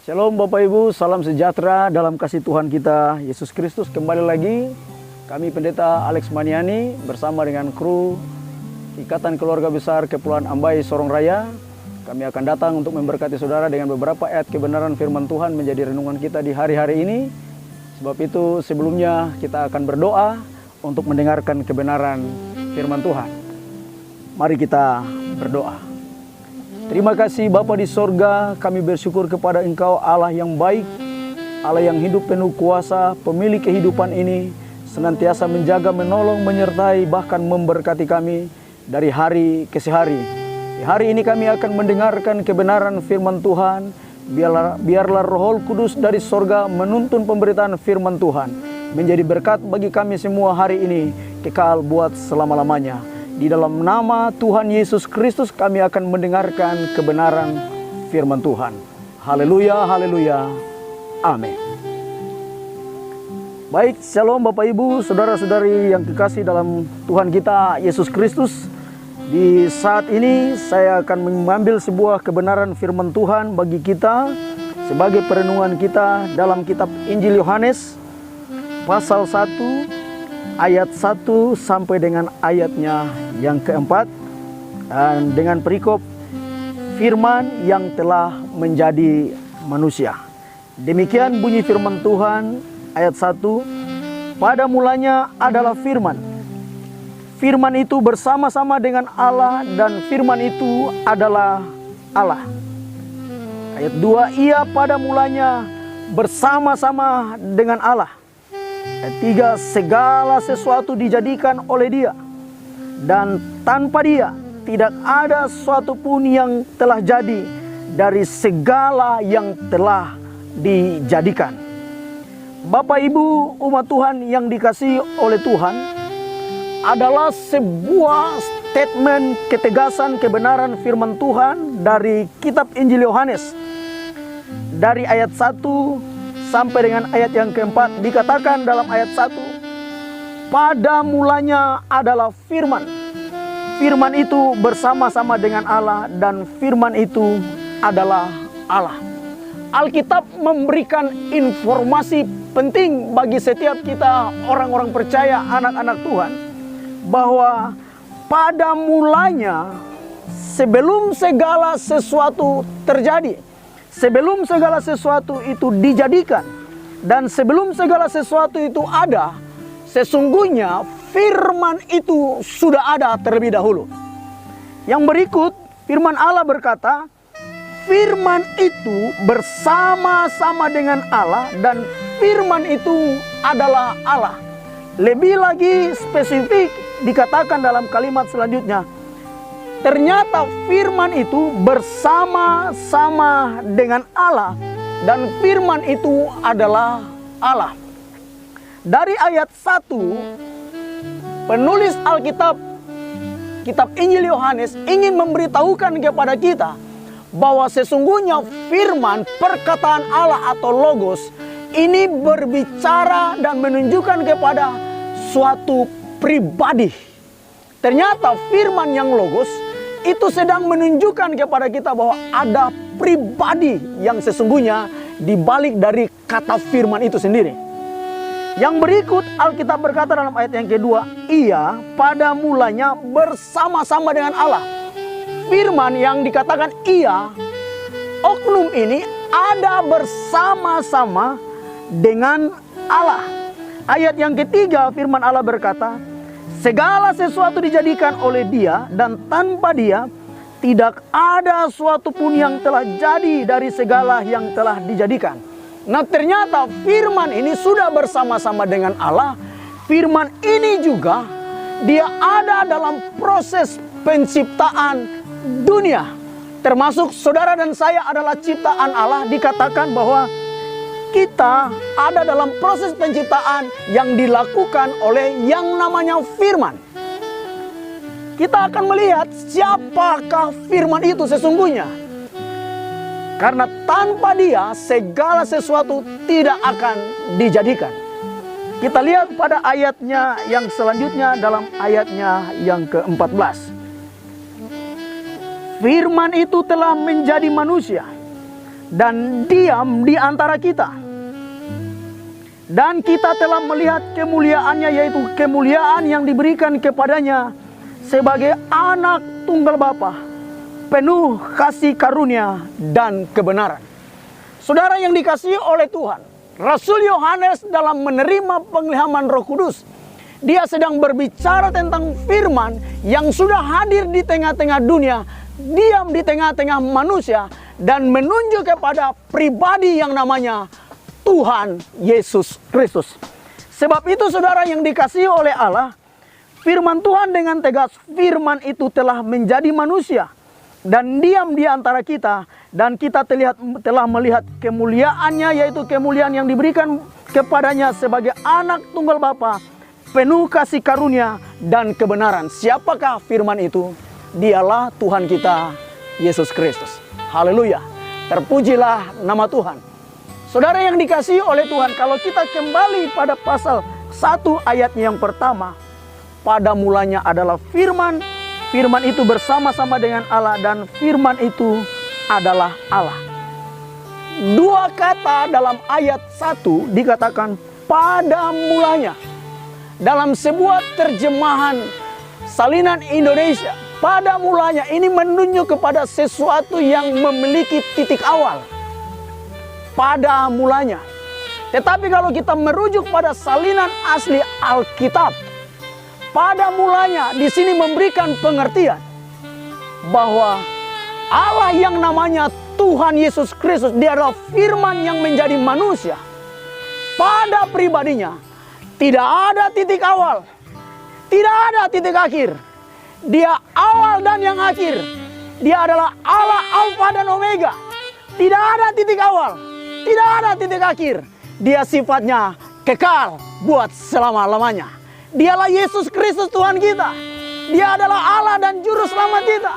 Shalom Bapak Ibu, salam sejahtera dalam kasih Tuhan kita Yesus Kristus. Kembali lagi kami Pendeta Alex Maniani bersama dengan kru Ikatan Keluarga Besar Kepulauan Ambai Sorong Raya. Kami akan datang untuk memberkati saudara dengan beberapa ayat kebenaran firman Tuhan menjadi renungan kita di hari-hari ini. Sebab itu sebelumnya kita akan berdoa untuk mendengarkan kebenaran firman Tuhan. Mari kita berdoa. Terima kasih Bapa di sorga, kami bersyukur kepada Engkau Allah yang baik, Allah yang hidup penuh kuasa, pemilik kehidupan ini, senantiasa menjaga, menolong, menyertai, bahkan memberkati kami dari hari ke hari. Di hari ini kami akan mendengarkan kebenaran firman Tuhan, biarlah Roh Kudus dari sorga menuntun pemberitaan firman Tuhan, menjadi berkat bagi kami semua hari ini, kekal buat selama-lamanya. Di dalam nama Tuhan Yesus Kristus kami akan mendengarkan kebenaran firman Tuhan. Haleluya, haleluya, amin. Baik, shalom Bapak Ibu, saudara-saudari yang kekasih dalam Tuhan kita Yesus Kristus. Di saat ini saya akan mengambil sebuah kebenaran firman Tuhan bagi kita sebagai perenungan kita dalam kitab Injil Yohanes pasal 1 ayat 1 sampai dengan ayatnya yang keempat, dan dengan perikop firman yang telah menjadi manusia. Demikian bunyi firman Tuhan ayat 1. Pada mulanya adalah firman. Firman itu bersama-sama dengan Allah dan firman itu adalah Allah. Ayat 2, ia pada mulanya bersama-sama dengan Allah. Ayat 3, segala sesuatu dijadikan oleh Dia, dan tanpa Dia tidak ada sesuatu pun yang telah jadi dari segala yang telah dijadikan. Bapak Ibu umat Tuhan yang dikasihi oleh Tuhan, adalah sebuah statement ketegasan kebenaran firman Tuhan dari kitab Injil Yohanes. Dari ayat 1 sampai dengan ayat yang keempat, dikatakan dalam ayat 1, pada mulanya adalah firman. Firman itu bersama-sama dengan Allah dan firman itu adalah Allah. Alkitab memberikan informasi penting bagi setiap kita orang-orang percaya, anak-anak Tuhan, bahwa pada mulanya sebelum segala sesuatu terjadi, sebelum segala sesuatu itu dijadikan, dan sebelum segala sesuatu itu ada, sesungguhnya firman itu sudah ada terlebih dahulu. Yang berikut, firman Allah berkata, firman itu bersama-sama dengan Allah dan firman itu adalah Allah. Lebih lagi spesifik dikatakan dalam kalimat selanjutnya, ternyata firman itu bersama-sama dengan Allah dan firman itu adalah Allah. Dari ayat 1, penulis Alkitab, kitab Injil Yohanes ingin memberitahukan kepada kita bahwa sesungguhnya firman, perkataan Allah atau logos, ini berbicara dan menunjukkan kepada suatu pribadi. Ternyata firman yang logos itu sedang menunjukkan kepada kita bahwa ada pribadi yang sesungguhnya di balik dari kata firman itu sendiri. Yang berikut Alkitab berkata dalam ayat yang kedua, ia pada mulanya bersama-sama dengan Allah. Firman yang dikatakan ia, oknum ini ada bersama-sama dengan Allah. Ayat yang ketiga firman Allah berkata, segala sesuatu dijadikan oleh Dia dan tanpa Dia tidak ada sesuatu pun yang telah jadi dari segala yang telah dijadikan. Nah, ternyata firman ini sudah bersama-sama dengan Allah. Firman ini juga dia ada dalam proses penciptaan dunia. Termasuk saudara dan saya adalah ciptaan Allah. Dikatakan bahwa kita ada dalam proses penciptaan yang dilakukan oleh yang namanya firman. Kita akan melihat siapakah firman itu sesungguhnya. Karena tanpa Dia segala sesuatu tidak akan dijadikan. Kita lihat pada ayatnya yang selanjutnya dalam ayatnya yang ke-14. Firman itu telah menjadi manusia dan diam di antara kita. Dan kita telah melihat kemuliaannya, yaitu kemuliaan yang diberikan kepadanya sebagai anak tunggal Bapa, penuh kasih karunia dan kebenaran. Saudara yang dikasihi oleh Tuhan, Rasul Yohanes dalam menerima pengilhaman Roh Kudus, dia sedang berbicara tentang firman yang sudah hadir di tengah-tengah dunia, diam di tengah-tengah manusia, dan menunjuk kepada pribadi yang namanya Tuhan Yesus Kristus. Sebab itu saudara yang dikasihi oleh Allah, firman Tuhan dengan tegas, firman itu telah menjadi manusia dan diam di antara kita, dan kita telah melihat kemuliaannya, yaitu kemuliaan yang diberikan kepadanya sebagai anak tunggal Bapa, penuh kasih karunia dan kebenaran. Siapakah firman itu? Dialah Tuhan kita Yesus Kristus. Haleluya. Terpujilah nama Tuhan. Saudara yang dikasihi oleh Tuhan, kalau kita kembali pada pasal 1 ayatnya yang pertama, pada mulanya adalah firman, firman itu bersama-sama dengan Allah, dan firman itu adalah Allah. Dua kata dalam ayat 1 dikatakan pada mulanya. Dalam sebuah terjemahan Salinan Indonesia, pada mulanya ini menunjuk kepada sesuatu yang memiliki titik awal. Pada mulanya. Tetapi kalau kita merujuk pada salinan asli Alkitab, pada mulanya di sini memberikan pengertian bahwa Allah yang namanya Tuhan Yesus Kristus, dia adalah firman yang menjadi manusia. Pada pribadinya tidak ada titik awal, tidak ada titik akhir. Dia awal dan yang akhir. Dia adalah Allah Alfa dan Omega. Tidak ada titik awal, tidak ada titik akhir. Dia sifatnya kekal buat selama-lamanya. Dialah Yesus Kristus Tuhan kita. Dia adalah Allah dan juru selamat kita.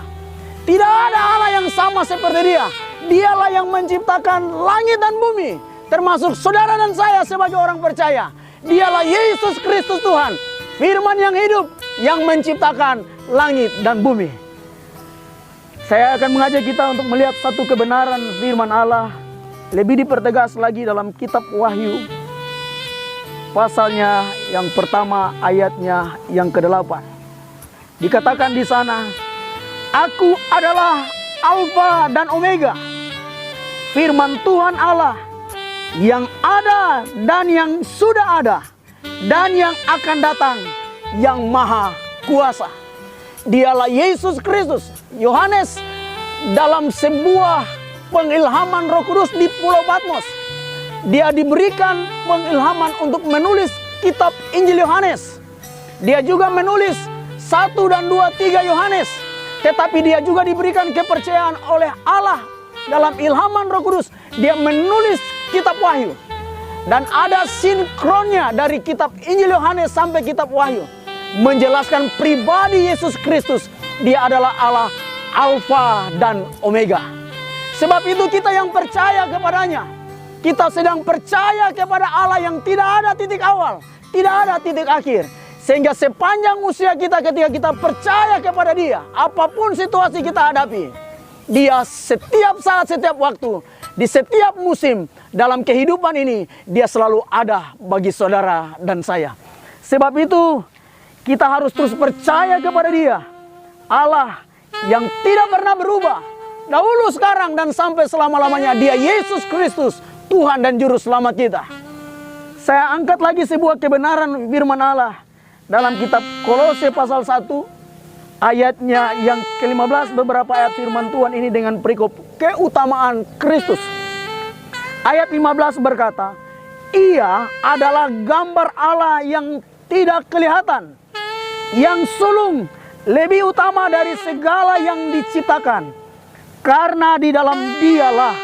Tidak ada Allah yang sama seperti dia. Dialah yang menciptakan langit dan bumi, termasuk saudara dan saya sebagai orang percaya. Dialah Yesus Kristus Tuhan, firman yang hidup, yang menciptakan langit dan bumi. Saya akan mengajak kita untuk melihat satu kebenaran firman Allah lebih dipertegas lagi dalam kitab Wahyu, pasalnya yang pertama, ayatnya yang ke-8. Dikatakan di sana, Aku adalah Alfa dan Omega, firman Tuhan Allah yang ada dan yang sudah ada dan yang akan datang, yang maha kuasa. Dialah Yesus Kristus. Yohanes dalam sebuah pengilhaman Roh Kudus di Pulau Patmos, dia diberikan pengilhaman untuk menulis kitab Injil Yohanes. Dia juga menulis 1 dan 2, 3 Yohanes. Tetapi dia juga diberikan kepercayaan oleh Allah dalam ilhaman Roh Kudus. Dia menulis kitab Wahyu. Dan ada sinkronnya dari kitab Injil Yohanes sampai kitab Wahyu, menjelaskan pribadi Yesus Kristus. Dia adalah Allah Alfa dan Omega. Sebab itu kita yang percaya kepadanya, kita sedang percaya kepada Allah yang tidak ada titik awal, tidak ada titik akhir. Sehingga sepanjang usia kita, ketika kita percaya kepada dia, apapun situasi kita hadapi, dia setiap saat, setiap waktu, di setiap musim dalam kehidupan ini, dia selalu ada bagi saudara dan saya. Sebab itu kita harus terus percaya kepada dia, Allah yang tidak pernah berubah, dahulu, sekarang, dan sampai selama-lamanya. Dia Yesus Kristus, Tuhan dan Juru Selamat kita. Saya angkat lagi sebuah kebenaran firman Allah dalam kitab Kolose pasal 1, ayatnya yang ke-15, beberapa ayat firman Tuhan ini dengan perikop keutamaan Kristus. Ayat 15 berkata, Ia adalah gambar Allah yang tidak kelihatan, yang sulung, lebih utama dari segala yang diciptakan. Karena di dalam dialah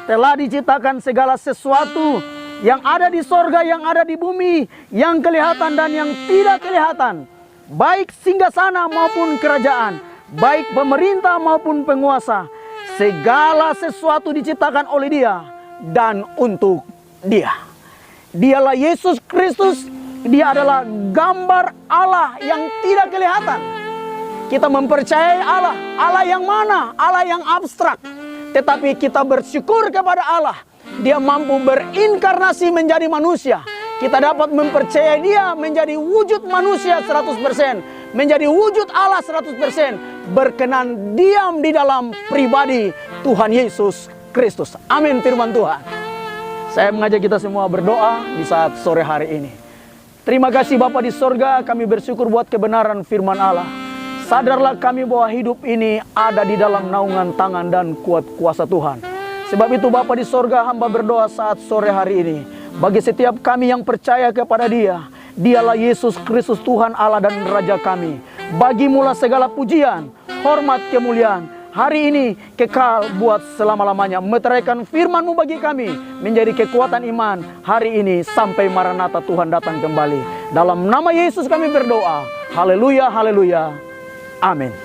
telah diciptakan segala sesuatu, yang ada di sorga, yang ada di bumi, yang kelihatan dan yang tidak kelihatan, baik singgasana maupun kerajaan, baik pemerintah maupun penguasa. Segala sesuatu diciptakan oleh dia dan untuk dia. Dialah Yesus Kristus. Dia adalah gambar Allah yang tidak kelihatan. Kita mempercayai Allah. Allah yang mana? Allah yang abstrak. Tetapi kita bersyukur kepada Allah. Dia mampu berinkarnasi menjadi manusia. Kita dapat mempercayai dia menjadi wujud manusia 100%. Menjadi wujud Allah 100%. Berkenan diam di dalam pribadi Tuhan Yesus Kristus. Amin firman Tuhan. Saya mengajak kita semua berdoa di saat sore hari ini. Terima kasih Bapa di sorga, kami bersyukur buat kebenaran firman Allah. Sadarlah kami bahwa hidup ini ada di dalam naungan tangan dan kuat kuasa Tuhan. Sebab itu Bapa di sorga, hamba berdoa saat sore hari ini. Bagi setiap kami yang percaya kepada dia, dialah Yesus Kristus Tuhan Allah dan Raja kami. Bagimulah segala pujian, hormat, kemuliaan. Hari ini kekal buat selama-lamanya. Meteraikan firman-Mu bagi kami menjadi kekuatan iman hari ini sampai Maranatha Tuhan datang kembali. Dalam nama Yesus kami berdoa. Haleluya, haleluya. Amin.